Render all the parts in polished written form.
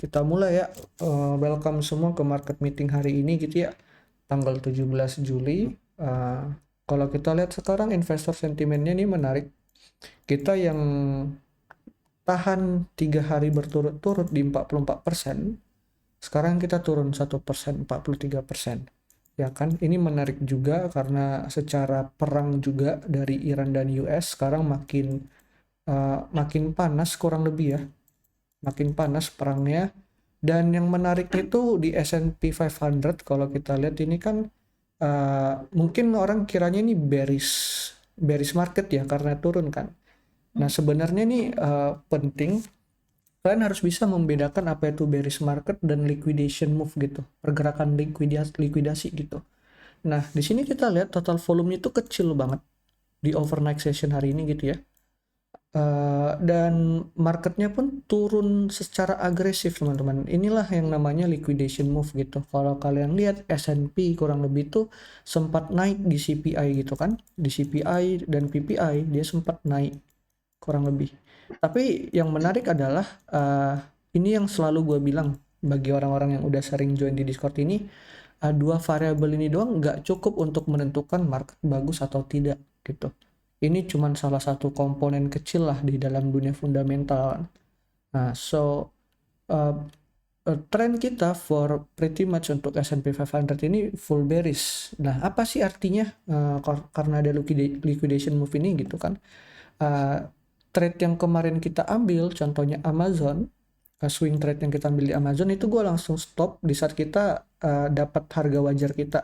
Kita mulai ya. Welcome semua ke market meeting hari ini gitu ya. Tanggal 17 Juli. Kalau kita lihat sekarang investor sentimennya ini menarik. Kita yang tahan 3 hari berturut-turut di 44%. Sekarang kita turun 1%, 43%. Ya kan, ini menarik juga karena secara perang juga dari Iran dan US sekarang makin panas kurang lebih ya. Makin panas perangnya. Dan yang menarik itu di S&P 500 kalau kita lihat ini kan mungkin orang kiranya ini bearish market ya karena turun kan. Nah sebenarnya nih penting kalian harus bisa membedakan apa itu bearish market dan liquidation move gitu, pergerakan likuidasi gitu. Nah di sini kita lihat total volume itu kecil banget di overnight session hari ini gitu ya. Dan marketnya pun turun secara agresif teman-teman. Inilah yang namanya liquidation move gitu. Kalau kalian lihat S&P kurang lebih tuh sempat naik di CPI gitu kan, di CPI dan PPI dia sempat naik kurang lebih. Tapi yang menarik adalah ini yang selalu gue bilang bagi orang-orang yang udah sering join di Discord ini, dua variabel ini doang nggak cukup untuk menentukan market bagus atau tidak gitu. Ini cuma salah satu komponen kecil lah di dalam dunia fundamental. Nah, uh, trend kita for pretty much untuk S&P 500 ini full bearish. Nah, apa sih artinya? Karena ada liquidation move ini gitu kan. Trade yang kemarin kita ambil, contohnya Amazon, swing trade yang kita ambil di Amazon itu gue langsung stop di saat kita dapat harga wajar kita.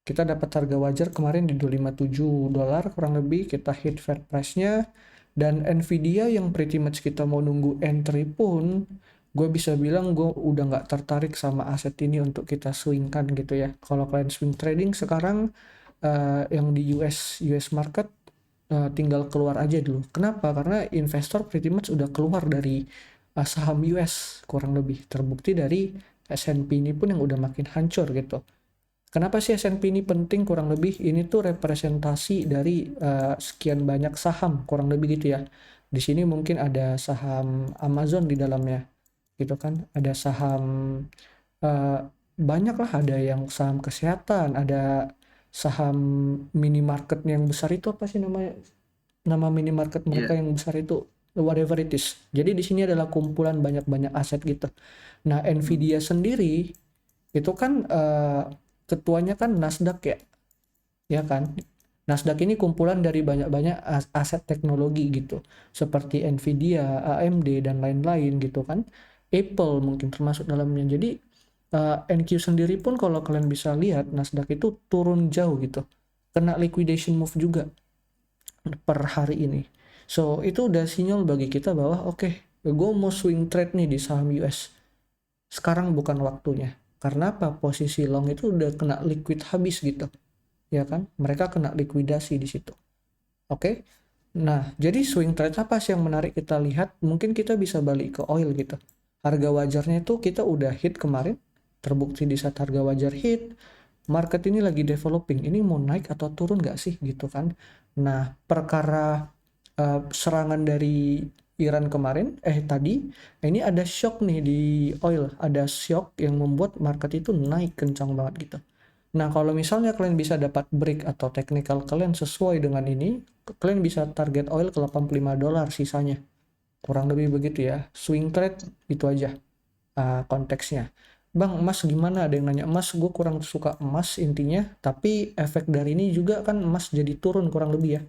Kita dapat harga wajar kemarin di $257 kurang lebih, kita hit fair price-nya, dan Nvidia yang pretty much kita mau nunggu entry pun, gue bisa bilang gue udah nggak tertarik sama aset ini untuk kita swingkan gitu ya. Kalau kalian swing trading sekarang yang di US market tinggal keluar aja dulu. Kenapa? Karena investor pretty much udah keluar dari saham US kurang lebih. Terbukti dari S&P ini pun yang udah makin hancur gitu. Kenapa sih S&P ini penting kurang lebih? Ini tuh representasi dari sekian banyak saham kurang lebih gitu ya. Di sini mungkin ada saham Amazon di dalamnya gitu kan. Ada saham uh, banyak lah, ada yang saham kesehatan, ada saham minimarket yang besar itu apa sih namanya? Nama minimarket mereka Iya, yang besar itu whatever it is. Jadi di sini adalah kumpulan banyak-banyak aset gitu. Nah, Nvidia sendiri itu kan ketuanya kan Nasdaq ya, ya kan? Nasdaq ini kumpulan dari banyak-banyak aset teknologi gitu, seperti Nvidia, AMD dan lain-lain gitu kan. Apple mungkin termasuk dalamnya. Jadi NQ sendiri pun kalau kalian bisa lihat Nasdaq itu turun jauh gitu. Kena liquidation move juga per hari ini. So itu udah sinyal bagi kita bahwa oke, gue mau swing trade nih di saham US. Sekarang bukan waktunya. Karena apa? Posisi long itu udah kena liquid habis gitu. Ya kan? Mereka kena likuidasi di situ. Oke? Nah, jadi swing trade apa sih yang menarik kita lihat? Mungkin kita bisa balik ke oil gitu. Harga wajarnya itu kita udah hit kemarin. Terbukti di saat harga wajar hit, market ini lagi developing. Ini mau naik atau turun nggak sih gitu kan? Nah, perkara serangan dari Iran kemarin, tadi, ini ada shock nih di oil. Ada shock yang membuat market itu naik kencang banget gitu. Nah, kalau misalnya kalian bisa dapat break atau technical kalian sesuai dengan ini, kalian bisa target oil ke $85 sisanya. Kurang lebih begitu ya. Swing trade itu aja konteksnya. Bang, emas gimana? Ada yang nanya emas, gue kurang suka emas intinya, tapi efek dari ini juga kan emas jadi turun kurang lebih ya.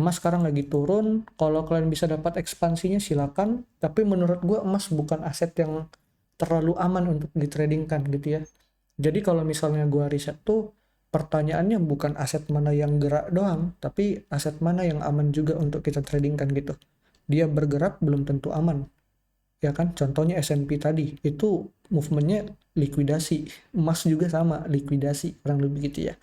Emas sekarang lagi turun, kalau kalian bisa dapat ekspansinya silakan, tapi menurut gue emas bukan aset yang terlalu aman untuk ditradingkan gitu ya. Jadi kalau misalnya gue riset tuh, pertanyaannya bukan aset mana yang gerak doang, tapi aset mana yang aman juga untuk kita tradingkan gitu. Dia bergerak belum tentu aman, ya kan? Contohnya S&P tadi, itu movementnya likuidasi, emas juga sama, likuidasi, kurang lebih gitu ya.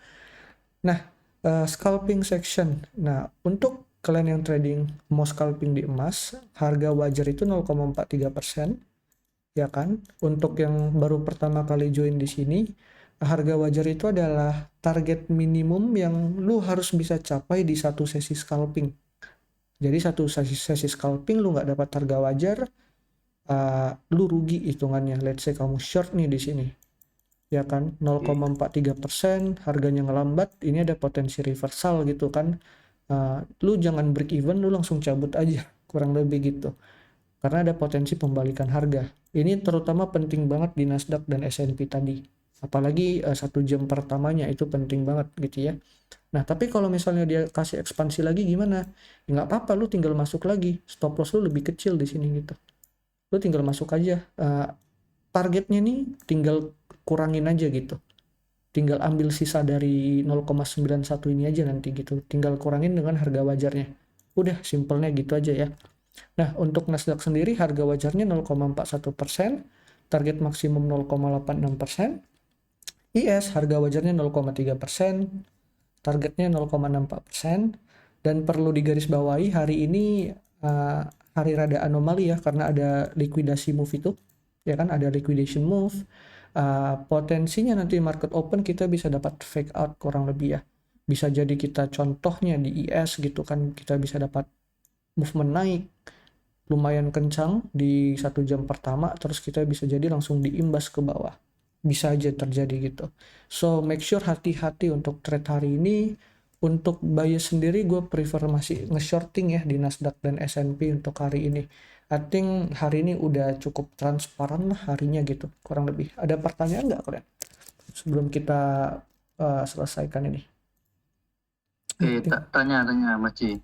Nah, scalping section. Nah, untuk kalian yang trading mau scalping di emas, harga wajar itu 0,43%, ya kan? Untuk yang baru pertama kali join di sini, harga wajar itu adalah target minimum yang lu harus bisa capai di satu sesi scalping. Jadi satu sesi scalping lu nggak dapat harga wajar, lu rugi hitungannya. Let's say kamu short nih di sini, ya kan, 0,43%, harganya ngelambat, ini ada potensi reversal gitu kan. Lu jangan break even, lu langsung cabut aja, kurang lebih gitu, karena ada potensi pembalikan harga. Ini terutama penting banget di Nasdaq dan S&P tadi, apalagi 1 jam pertamanya itu penting banget gitu ya. Nah tapi kalau misalnya dia kasih ekspansi lagi gimana? Ya nggak apa-apa, lu tinggal masuk lagi, stop loss lu lebih kecil di sini gitu, lu tinggal masuk aja. Targetnya nih tinggal kurangin aja gitu, tinggal ambil sisa dari 0,91 ini aja nanti gitu, tinggal kurangin dengan harga wajarnya, udah simpelnya gitu aja ya. Nah untuk Nasdaq sendiri harga wajarnya 0,41%, target maksimum 0,86%. IS harga wajarnya 0,3%, targetnya 0,64%. Dan perlu digarisbawahi hari ini hari rada anomali ya, karena ada likuidasi move itu, ya kan, ada liquidation move. Potensinya nanti market open kita bisa dapat fake out kurang lebih ya. Bisa jadi kita contohnya di IS gitu kan, kita bisa dapat movement naik lumayan kencang di 1 jam pertama, terus kita bisa jadi langsung diimbas ke bawah. Bisa aja terjadi gitu. So make sure hati-hati untuk trade hari ini. Untuk bias sendiri gue prefer masih nge-shorting ya di Nasdaq dan S&P untuk hari ini. I think hari ini udah cukup transparan lah harinya gitu, kurang lebih. Ada pertanyaan nggak kalian sebelum kita selesaikan ini? Oke, tanya Mas Ci.